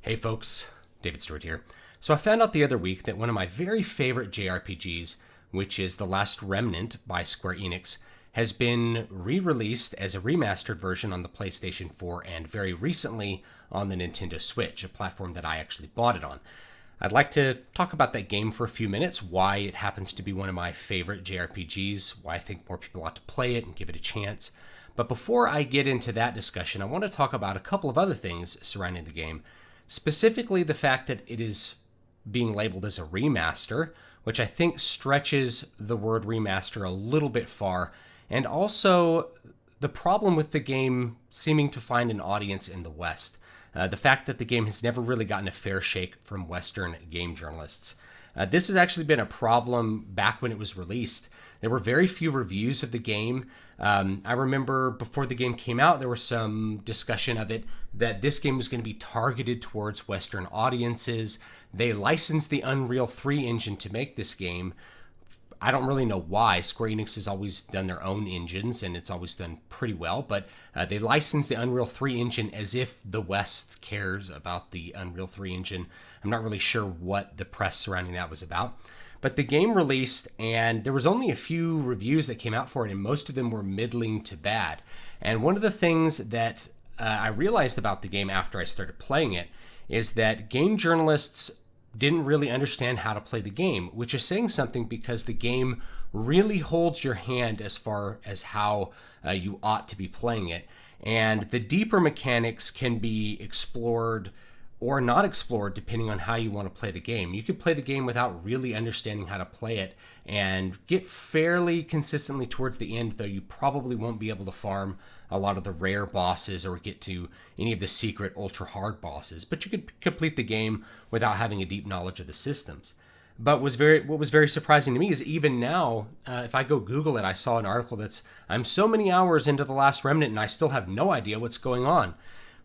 Hey folks, David Stewart here. So I found out the other week that one of my very favorite JRPGs, which is The Last Remnant by Square Enix, has been re-released as a remastered version on the PlayStation 4 and very recently on the Nintendo Switch, a platform that I actually bought it on. I'd like to talk about that game for a few minutes, why it happens to be one of my favorite JRPGs, why I think more people ought to play it and give it a chance. But before I get into that discussion, I want to talk about a couple of other things surrounding the game. Specifically, the fact that it is being labeled as a remaster, which I think stretches the word remaster a little bit far, and also the problem with the game seeming to find an audience in the West. The fact that the game has never really gotten a fair shake from Western game journalists. This has actually been a problem back when it was released. There were very few reviews of the game. I remember before the game came out, there was some discussion of it that this game was going to be targeted towards Western audiences. They licensed the Unreal 3 engine to make this game. I don't really know why. Square Enix has always done their own engines, and it's always done pretty well, but they licensed the Unreal 3 engine as if the West cares about the Unreal 3 engine. I'm not really sure what the press surrounding that was about. But the game released, and there was only a few reviews that came out for it, and most of them were middling to bad. And one of the things that I realized about the game after I started playing it is that game journalists didn't really understand how to play the game, which is saying something because the game really holds your hand as far as how you ought to be playing it. And the deeper mechanics can be explored or not explored depending on how you want to play the game. You could play the game without really understanding how to play it and get fairly consistently towards the end, though you probably won't be able to farm a lot of the rare bosses or get to any of the secret ultra hard bosses, but you could complete the game without having a deep knowledge of the systems. But what was very surprising to me is even now, if I go Google it, I saw an article that's, I'm so many hours into The Last Remnant and I still have no idea what's going on,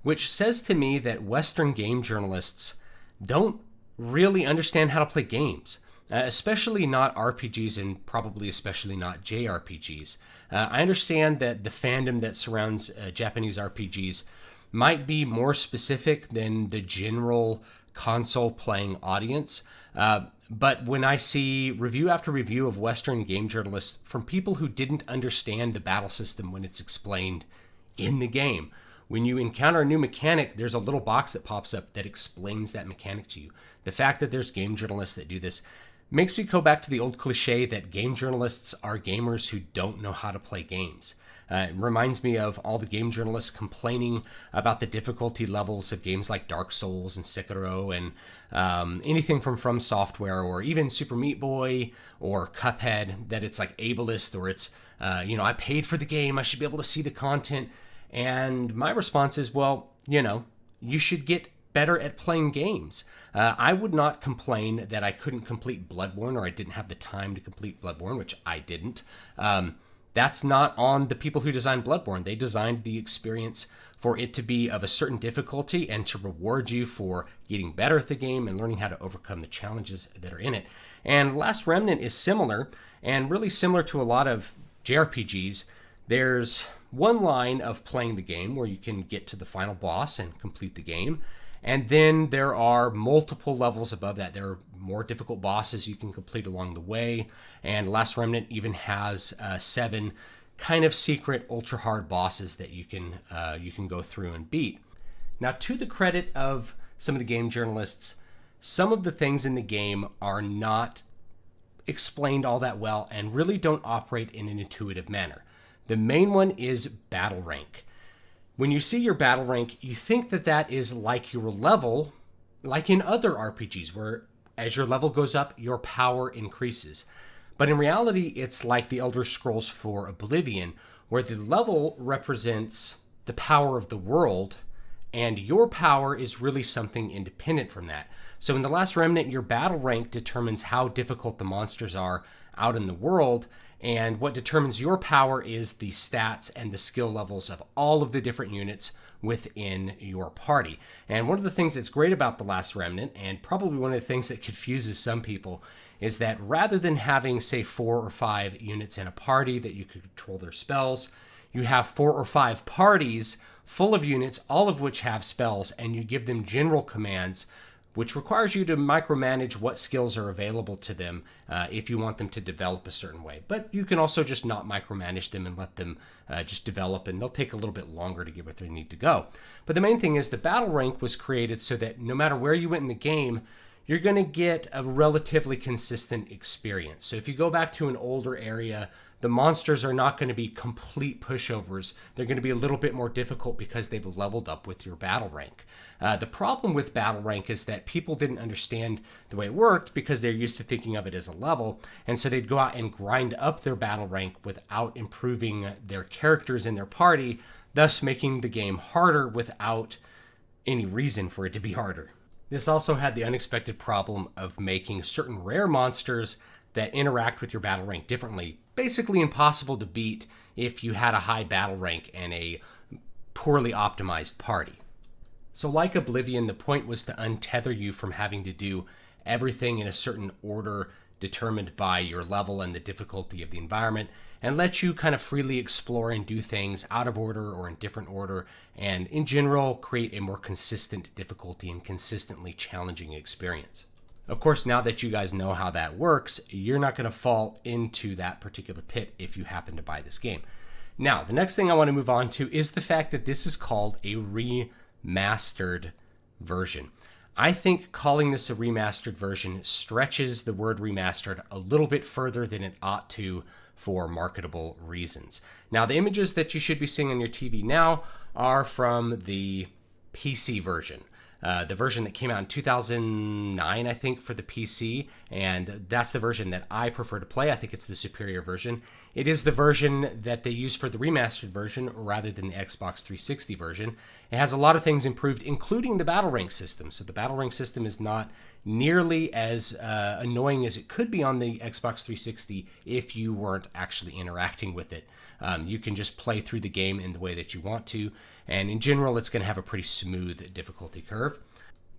which says to me that Western game journalists don't really understand how to play games, especially not RPGs and probably especially not JRPGs. I understand that the fandom that surrounds Japanese RPGs might be more specific than the general console playing audience. But when I see review after review of Western game journalists from people who didn't understand the battle system when it's explained in the game, when you encounter a new mechanic, there's a little box that pops up that explains that mechanic to you. The fact that there's game journalists that do this makes me go back to the old cliche that game journalists are gamers who don't know how to play games. It reminds me of all the game journalists complaining about the difficulty levels of games like Dark Souls and Sekiro and anything from Software or even Super Meat Boy or Cuphead, that it's like ableist or it's, I paid for the game, I should be able to see the content. And my response is, well, you should get better at playing games. I would not complain that I couldn't complete Bloodborne or I didn't have the time to complete Bloodborne, which I didn't. That's not on the people who designed Bloodborne. They designed the experience for it to be of a certain difficulty and to reward you for getting better at the game and learning how to overcome the challenges that are in it. And Last Remnant is similar, and really similar to a lot of JRPGs. There's one line of playing the game where you can get to the final boss and complete the game. And then there are multiple levels above that. There are more difficult bosses you can complete along the way. And Last Remnant even has 7 kind of secret ultra hard bosses that you can go through and beat. Now, to the credit of some of the game journalists, some of the things in the game are not explained all that well and really don't operate in an intuitive manner. The main one is battle rank. When you see your battle rank, you think that that is like your level, like in other RPGs, where as your level goes up, your power increases. But in reality, it's like the Elder Scrolls IV Oblivion, where the level represents the power of the world, and your power is really something independent from that. So in The Last Remnant, your battle rank determines how difficult the monsters are out in the world, and what determines your power is the stats and the skill levels of all of the different units within your party. And one of the things that's great about The Last Remnant, and probably one of the things that confuses some people, is that rather than having, say, 4 or 5 units in a party that you could control their spells, you have 4 or 5 parties full of units, all of which have spells, and you give them general commands, which requires you to micromanage what skills are available to them if you want them to develop a certain way. But you can also just not micromanage them and let them just develop, and they'll take a little bit longer to get where they need to go. But the main thing is the battle rank was created so that no matter where you went in the game, you're going to get a relatively consistent experience. So if you go back to an older area, the monsters are not going to be complete pushovers. They're going to be a little bit more difficult because they've leveled up with your battle rank. The problem with battle rank is that people didn't understand the way it worked because they're used to thinking of it as a level, and so they'd go out and grind up their battle rank without improving their characters in their party, thus making the game harder without any reason for it to be harder. This also had the unexpected problem of making certain rare monsters that interact with your battle rank differently basically impossible to beat if you had a high battle rank and a poorly optimized party. So like Oblivion, the point was to untether you from having to do everything in a certain order determined by your level and the difficulty of the environment, and let you kind of freely explore and do things out of order or in different order, and in general create a more consistent difficulty and consistently challenging experience. Of course, now that you guys know how that works, you're not going to fall into that particular pit if you happen to buy this game. Now, the next thing I want to move on to is the fact that this is called a remastered version. I think calling this a remastered version stretches the word remastered a little bit further than it ought to for marketable reasons. Now, the images that you should be seeing on your TV now are from the PC version. The version that came out in 2009, I think, for the PC, and that's the version that I prefer to play. I think it's the superior version. It is the version that they use for the remastered version rather than the Xbox 360 version. It has a lot of things improved, including the battle rank system. So the battle rank system is not nearly as annoying as it could be on the Xbox 360 if you weren't actually interacting with it. You can just play through the game in the way that you want to, and in general, it's going to have a pretty smooth difficulty curve.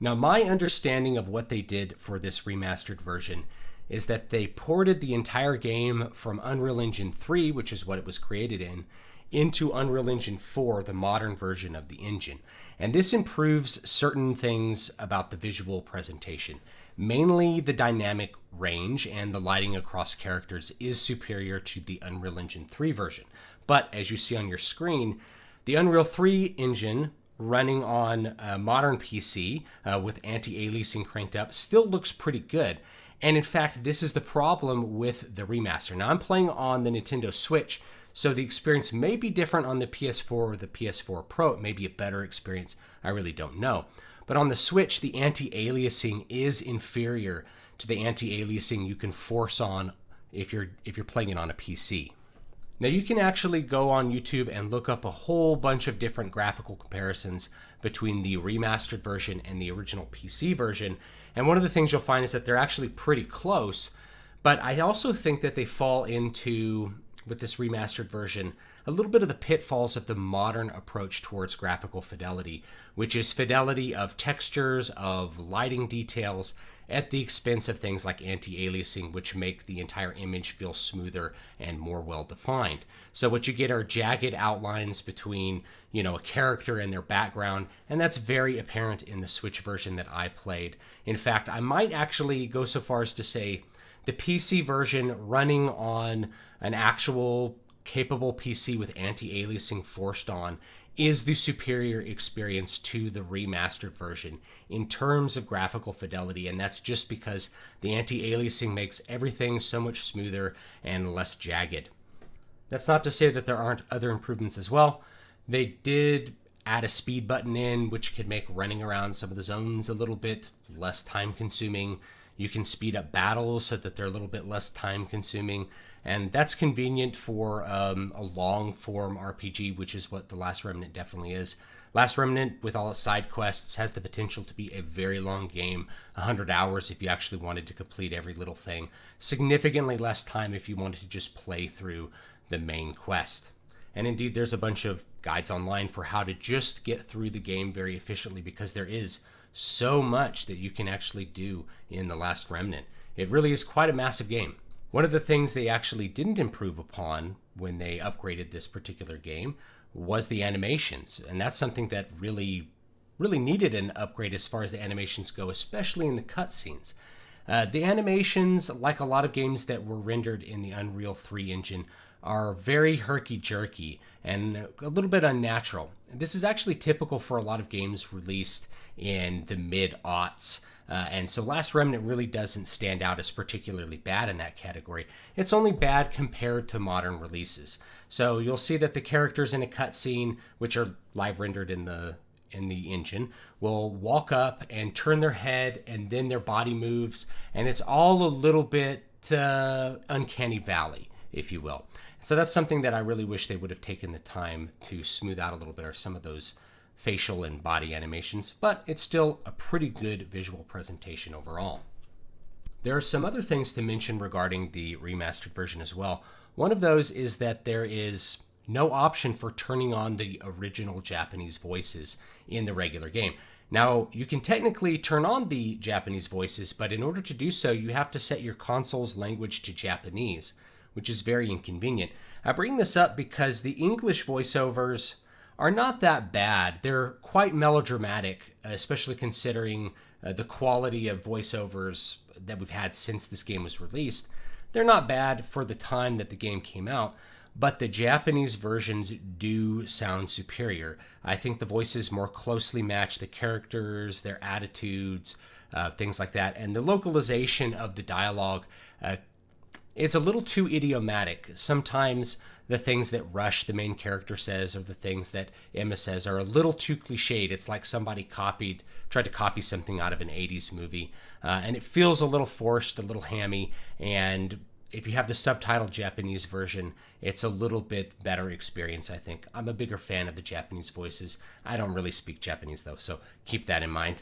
Now, my understanding of what they did for this remastered version is that they ported the entire game from Unreal Engine 3, which is what it was created in, into Unreal Engine 4, the modern version of the engine. And this improves certain things about the visual presentation. Mainly the dynamic range and the lighting across characters is superior to the Unreal Engine 3 version. But as you see on your screen, the Unreal 3 engine running on a modern PC with anti-aliasing cranked up still looks pretty good. And in fact, this is the problem with the remaster. Now, I'm playing on the Nintendo Switch, so the experience may be different on the PS4 or the PS4 Pro. It may be a better experience. I really don't know. But on the Switch, the anti-aliasing is inferior to the anti-aliasing you can force on if you're playing it on a PC. Now, you can actually go on YouTube and look up a whole bunch of different graphical comparisons between the remastered version and the original PC version. And one of the things you'll find is that they're actually pretty close. But I also think that they fall into, with this remastered version, a little bit of the pitfalls of the modern approach towards graphical fidelity, which is fidelity of textures, of lighting details, at the expense of things like anti-aliasing, which make the entire image feel smoother and more well-defined. So what you get are jagged outlines between, a character and their background, and that's very apparent in the Switch version that I played. In fact, I might actually go so far as to say the PC version running on an actual capable PC with anti-aliasing forced on is the superior experience to the remastered version in terms of graphical fidelity, and that's just because the anti-aliasing makes everything so much smoother and less jagged. That's not to say that there aren't other improvements as well. They did add a speed button in, which could make running around some of the zones a little bit less time consuming. You can speed up battles so that they're a little bit less time consuming. And that's convenient for a long-form RPG, which is what the Last Remnant definitely is. Last Remnant, with all its side quests, has the potential to be a very long game, 100 hours if you actually wanted to complete every little thing. Significantly less time if you wanted to just play through the main quest. And indeed, there's a bunch of guides online for how to just get through the game very efficiently, because there is so much that you can actually do in the Last Remnant. It really is quite a massive game. One of the things they actually didn't improve upon when they upgraded this particular game was the animations. And that's something that really needed an upgrade as far as the animations go, especially in the cutscenes. The animations, like a lot of games that were rendered in the Unreal 3 engine, are very herky-jerky and a little bit unnatural. This is actually typical for a lot of games released in the mid-aughts. And so Last Remnant really doesn't stand out as particularly bad in that category. It's only bad compared to modern releases. So you'll see that the characters in a cutscene, which are live rendered in the engine, will walk up and turn their head, and then their body moves, and it's all a little bit uncanny valley, if you will. So that's something that I really wish they would have taken the time to smooth out a little bit, or some of those facial and body animations, but it's still a pretty good visual presentation overall. There are some other things to mention regarding the remastered version as well. One of those is that there is no option for turning on the original Japanese voices in the regular game. Now, you can technically turn on the Japanese voices, but in order to do so, you have to set your console's language to Japanese, which is very inconvenient. I bring this up because the English voiceovers are not that bad. They're quite melodramatic, especially considering the quality of voiceovers that we've had since this game was released. They're not bad for the time that the game came out, but the Japanese versions do sound superior. I think the voices more closely match the characters, their attitudes, things like that. And the localization of the dialogue is a little too idiomatic. Sometimes the things that Rush, the main character, says, or the things that Emma says, are a little too cliched. It's like somebody tried to copy something out of an 80s movie. And it feels a little forced, a little hammy. And if you have the subtitled Japanese version, it's a little bit better experience, I think. I'm a bigger fan of the Japanese voices. I don't really speak Japanese, though, so keep that in mind.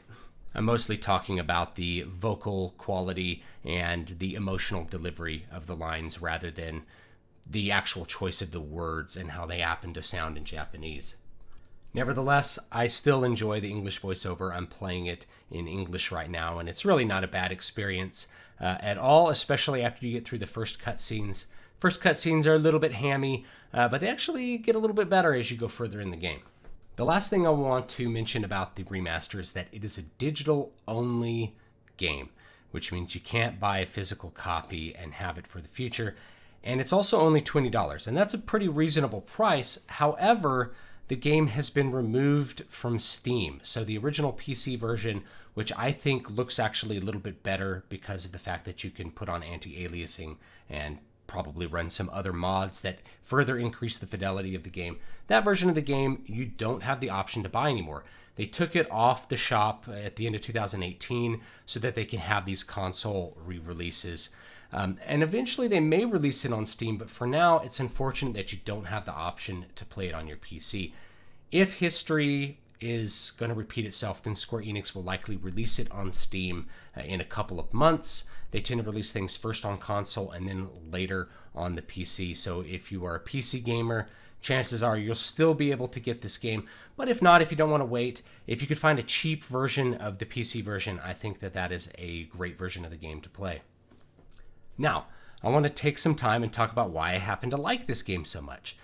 I'm mostly talking about the vocal quality and the emotional delivery of the lines rather than the actual choice of the words and how they happen to sound in Japanese. Nevertheless, I still enjoy the English voiceover. I'm playing it in English right now, and it's really not a bad experience at all, especially after you get through the first cutscenes. First cutscenes are a little bit hammy, but they actually get a little bit better as you go further in the game. The last thing I want to mention about the remaster is that it is a digital-only game, which means you can't buy a physical copy and have it for the future. And it's also only $20, and that's a pretty reasonable price. However, the game has been removed from Steam. So the original PC version, which I think looks actually a little bit better because of the fact that you can put on anti-aliasing and probably run some other mods that further increase the fidelity of the game. That version of the game, you don't have the option to buy anymore. They took it off the shop at the end of 2018 so that they can have these console re-releases. And eventually they may release it on Steam, but for now, it's unfortunate that you don't have the option to play it on your PC. If history is going to repeat itself, then Square Enix will likely release it on Steam in a couple of months. They tend to release things first on console and then later on the PC. So if you are a PC gamer, chances are you'll still be able to get this game. But if not, if you don't want to wait, if you could find a cheap version of the PC version, I think that that is a great version of the game to play. Now, I want to take some time and talk about why I happen to like this game so much.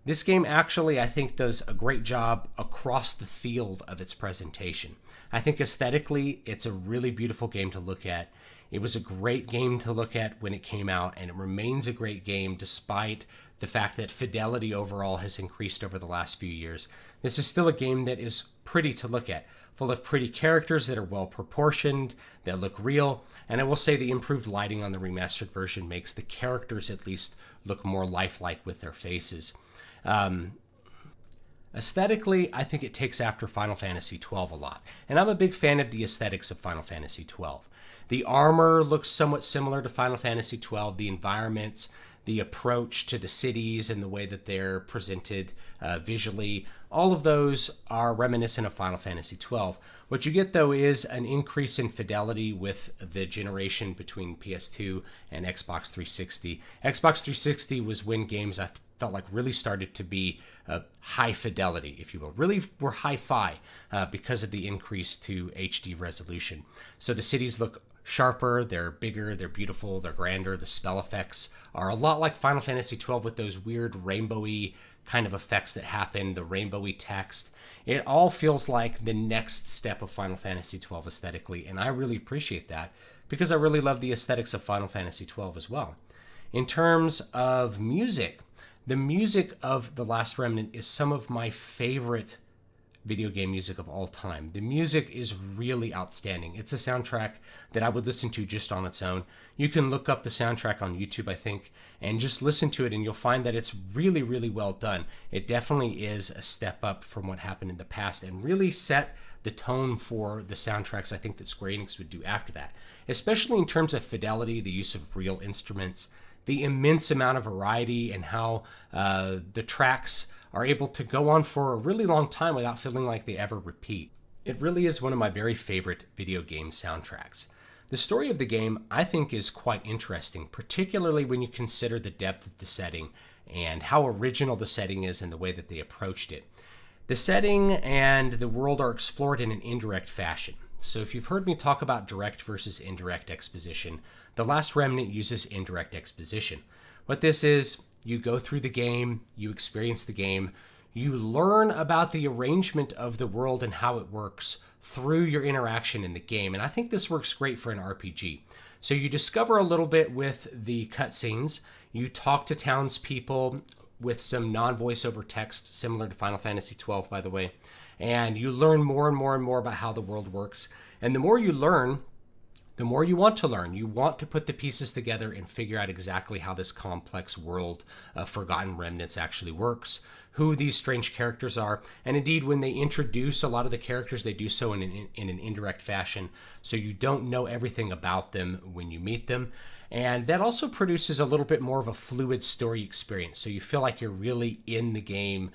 This game actually, I think, does a great job across the field of its presentation. I think aesthetically, it's a really beautiful game to look at. It was a great game to look at when it came out, and it remains a great game despite the fact that fidelity overall has increased over the last few years. This is still a game that is pretty to look at, full of pretty characters that are well proportioned, that look real, and I will say the improved lighting on the remastered version makes the characters at least look more lifelike with their faces. Aesthetically, I think it takes after Final Fantasy XII a lot, and I'm a big fan of the aesthetics of Final Fantasy XII. The armor looks somewhat similar to Final Fantasy XII, the environments, the approach to the cities and the way that they're presented visually, all of those are reminiscent of Final Fantasy XII. What you get, though, is an increase in fidelity with the generation between PS2 and Xbox 360. Xbox 360 was when games, I felt like really started to be high fidelity, if you will. Really were hi-fi because of the increase to HD resolution. So the cities look sharper, they're bigger, they're beautiful, they're grander. The spell effects are a lot like Final Fantasy XII with those weird rainbowy kind of effects that happen, the rainbowy text. It all feels like the next step of Final Fantasy XII aesthetically, and I really appreciate that because I really love the aesthetics of Final Fantasy XII as well. In terms of music, the music of The Last Remnant is some of my favorite video game music of all time. The music is really outstanding. It's a soundtrack that I would listen to just on its own. You can look up the soundtrack on YouTube, I think, and just listen to it, and you'll find that it's really, really well done. It definitely is a step up from what happened in the past and really set the tone for the soundtracks I think that Square Enix would do after that, especially in terms of fidelity, the use of real instruments, the immense amount of variety, and how the tracks are able to go on for a really long time without feeling like they ever repeat. It really is one of my very favorite video game soundtracks. The story of the game, I think, is quite interesting, particularly when you consider the depth of the setting and how original the setting is and the way that they approached it. The setting and the world are explored in an indirect fashion. So if you've heard me talk about direct versus indirect exposition, The Last Remnant uses indirect exposition. What this is, you go through the game, you experience the game, you learn about the arrangement of the world and how it works through your interaction in the game. And I think this works great for an RPG. So you discover a little bit with the cutscenes, you talk to townspeople with some non-voiceover text, similar to Final Fantasy XII, by the way, and you learn more and more and more about how the world works. And the more you learn, the more you want to learn. You want to put the pieces together and figure out exactly how this complex world of Forgotten Remnants actually works, who these strange characters are, and indeed when they introduce a lot of the characters, they do so in an indirect fashion, so you don't know everything about them when you meet them. And that also produces a little bit more of a fluid story experience, so you feel like you're really in the game,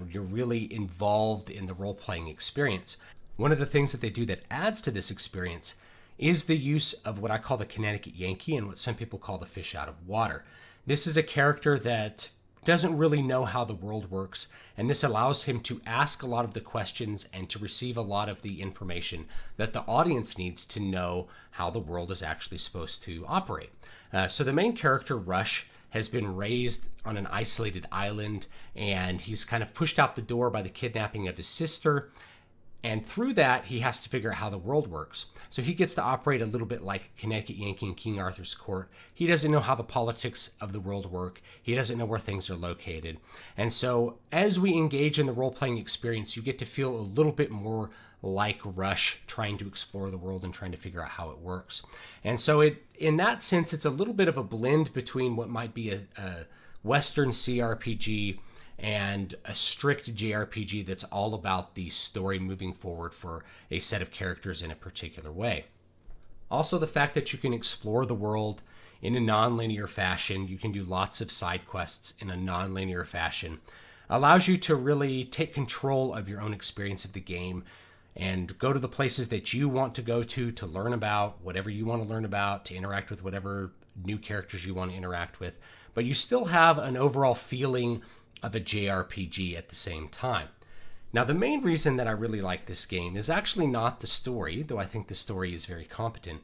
you're really involved in the role-playing experience. One of the things that they do that adds to this experience is the use of what I call the Connecticut Yankee and what some people call the fish out of water. This is a character that doesn't really know how the world works, and this allows him to ask a lot of the questions and to receive a lot of the information that the audience needs to know how the world is actually supposed to operate. So the main character, Rush, has been raised on an isolated island, and he's kind of pushed out the door by the kidnapping of his sister. And through that, he has to figure out how the world works. So he gets to operate a little bit like Connecticut Yankee in King Arthur's court. He doesn't know how the politics of the world work. He doesn't know where things are located. And so as we engage in the role-playing experience, you get to feel a little bit more like Rush trying to explore the world and trying to figure out how it works. And so in that sense, it's a little bit of a blend between what might be a Western CRPG and a strict JRPG that's all about the story moving forward for a set of characters in a particular way. Also, the fact that you can explore the world in a non-linear fashion, you can do lots of side quests in a non-linear fashion, allows you to really take control of your own experience of the game and go to the places that you want to go to learn about whatever you want to learn about, to interact with whatever new characters you want to interact with. But you still have an overall feeling of a JRPG at the same time. Now, the main reason that I really like this game is actually not the story, though I think the story is very competent.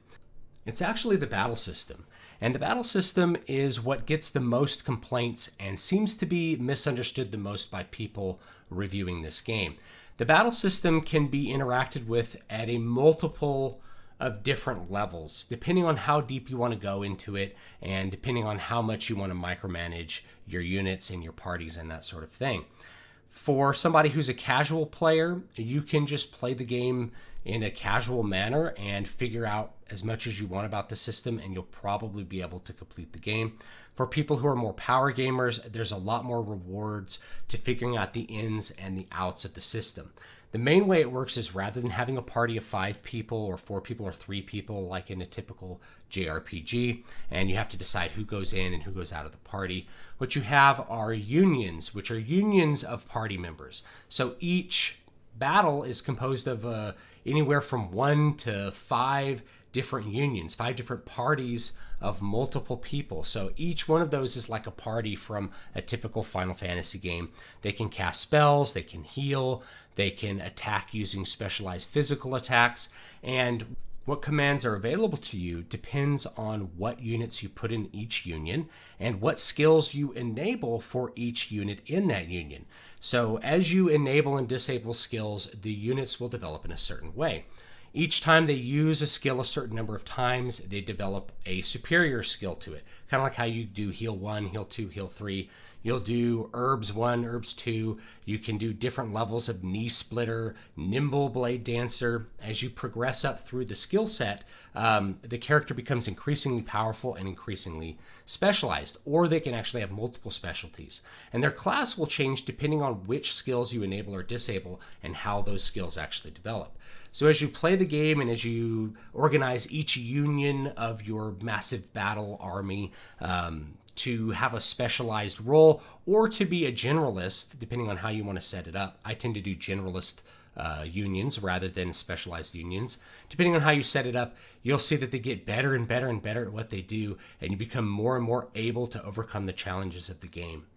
It's actually the battle system. And the battle system is what gets the most complaints and seems to be misunderstood the most by people reviewing this game. The battle system can be interacted with at a multiple of different levels, depending on how deep you want to go into it and depending on how much you want to micromanage your units and your parties and that sort of thing. For somebody who's a casual player, you can just play the game in a casual manner and figure out as much as you want about the system, and you'll probably be able to complete the game. For people who are more power gamers, there's a lot more rewards to figuring out the ins and the outs of the system. The main way it works is rather than having a party of 5 people or 4 people or 3 people like in a typical JRPG, and you have to decide who goes in and who goes out of the party, what you have are unions, which are unions of party members. So each battle is composed of anywhere from 1 to 5 different unions, 5 different parties of multiple people. So each one of those is like a party from a typical Final Fantasy game. They can cast spells, they can heal, they can attack using specialized physical attacks, and what commands are available to you depends on what units you put in each union and what skills you enable for each unit in that union. So as you enable and disable skills, the units will develop in a certain way. Each time they use a skill a certain number of times, they develop a superior skill to it. Kind of like how you do heal 1, heal 2, heal 3. You'll do herbs 1, herbs 2. You can do different levels of knee splitter, nimble blade dancer. As you progress up through the skill set, the character becomes increasingly powerful and increasingly specialized, or they can actually have multiple specialties. And their class will change depending on which skills you enable or disable and how those skills actually develop. So as you play the game and as you organize each union of your massive battle army to have a specialized role or to be a generalist, depending on how you want to set it up. I tend to do generalist unions rather than specialized unions. Depending on how you set it up, you'll see that they get better and better and better at what they do, and you become more and more able to overcome the challenges of the game.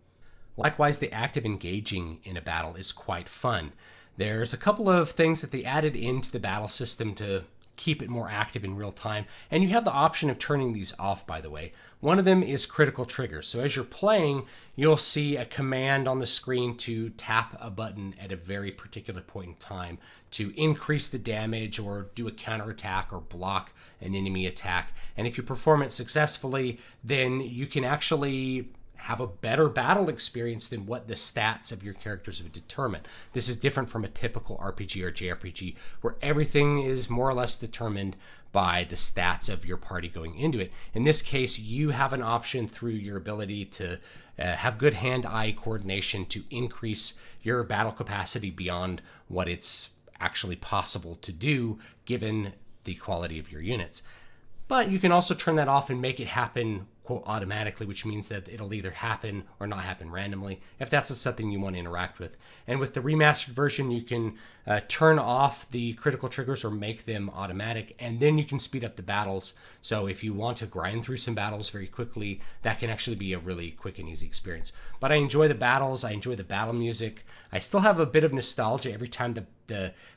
Likewise, the act of engaging in a battle is quite fun. There's a couple of things that they added into the battle system to keep it more active in real time, and you have the option of turning these off, by the way. One of them is critical triggers. So as you're playing, you'll see a command on the screen to tap a button at a very particular point in time to increase the damage or do a counterattack or block an enemy attack. And if you perform it successfully, then you can actually have a better battle experience than what the stats of your characters would determine. This is different from a typical RPG or JRPG where everything is more or less determined by the stats of your party going into it. In this case, you have an option through your ability to have good hand-eye coordination to increase your battle capacity beyond what it's actually possible to do given the quality of your units. But you can also turn that off and make it happen, quote, automatically, which means that it'll either happen or not happen randomly, if that's something you want to interact with. And with the remastered version, you can turn off the critical triggers or make them automatic, and then you can speed up the battles. So if you want to grind through some battles very quickly, that can actually be a really quick and easy experience. But I enjoy the battles. I enjoy the battle music. I still have a bit of nostalgia every time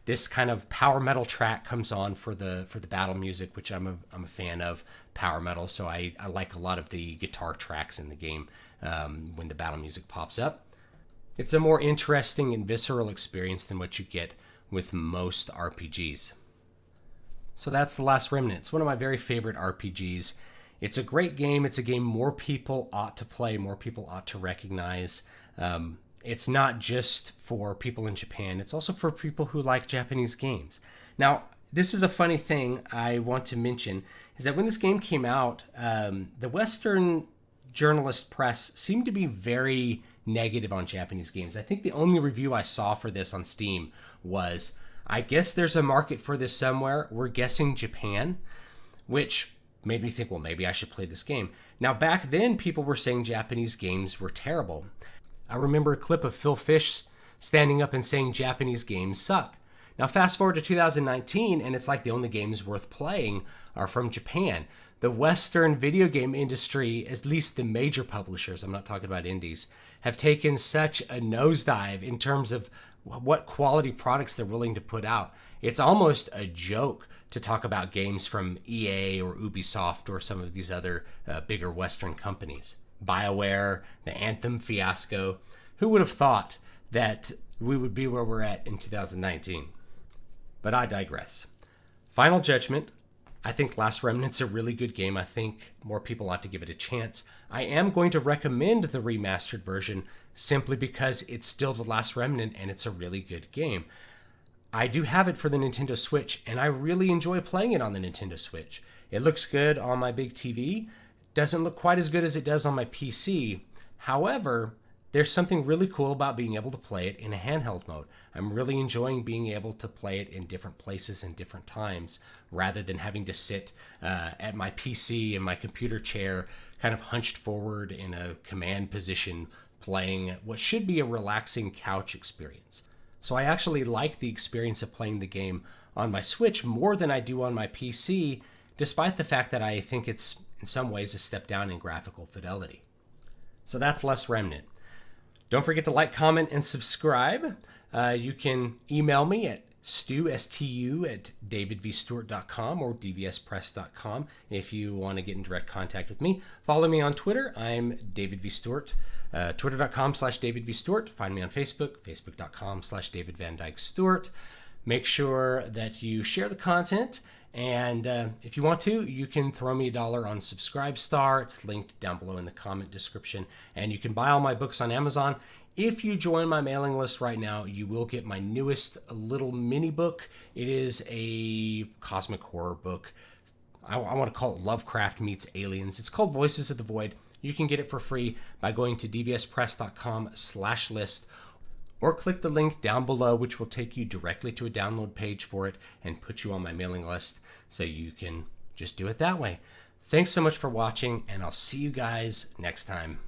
this kind of power metal track comes on for the battle music, which I'm a fan of power metal, so I like a lot of the guitar tracks in the game when the battle music pops up. It's a more interesting and visceral experience than what you get with most RPGs. So that's The Last Remnant. It's one of my very favorite RPGs. It's a great game. It's a game more people ought to play, more people ought to recognize. It's not just for people in Japan. It's also for people who like Japanese games. Now, this is a funny thing I want to mention, is that when this game came out, the Western journalist press seemed to be very negative on Japanese games. I think the only review I saw for this on Steam was, I guess there's a market for this somewhere. We're guessing Japan, which made me think, well, maybe I should play this game. Now, back then, people were saying Japanese games were terrible. I remember a clip of Phil Fish standing up and saying Japanese games suck. Now, fast forward to 2019, and it's like the only games worth playing are from Japan. The Western video game industry, at least the major publishers, I'm not talking about indies, have taken such a nosedive in terms of what quality products they're willing to put out. It's almost a joke to talk about games from EA or Ubisoft or some of these other bigger Western companies. BioWare, the Anthem fiasco. Who would have thought that we would be where we're at in 2019? But I digress. Final judgment. I think Last Remnant's a really good game. I think more people ought to give it a chance. I am going to recommend the remastered version simply because it's still The Last Remnant and it's a really good game. I do have it for the Nintendo Switch, and I really enjoy playing it on the Nintendo Switch. It looks good on my big TV. Doesn't look quite as good as it does on my PC. However, there's something really cool about being able to play it in a handheld mode. I'm really enjoying being able to play it in different places and different times rather than having to sit at my PC in my computer chair, kind of hunched forward in a command position, playing what should be a relaxing couch experience. So I actually like the experience of playing the game on my Switch more than I do on my PC, despite the fact that I think it's in some ways a step down in graphical fidelity. So that's Last Remnant. Don't forget to like, comment, and subscribe. You can email me at stu at davidvstewart.com or dvspress.com if you want to get in direct contact with me. Follow me on Twitter. I'm David V. Stewart. Twitter.com/David V. Stewart. Find me on Facebook, facebook.com/David Van Dyke Stewart. Make sure that you share the content, and if you want to, you can throw me $1 on Subscribestar. It's linked down below in the comment description, and you can buy all my books on Amazon. If you join my mailing list right now, you will get my newest little mini book. It is a cosmic horror book. I want to call it Lovecraft Meets Aliens. It's called Voices of the Void. You can get it for free by going to dvspress.com/list, or click the link down below, which will take you directly to a download page for it and put you on my mailing list, so you can just do it that way. Thanks so much for watching, and I'll see you guys next time.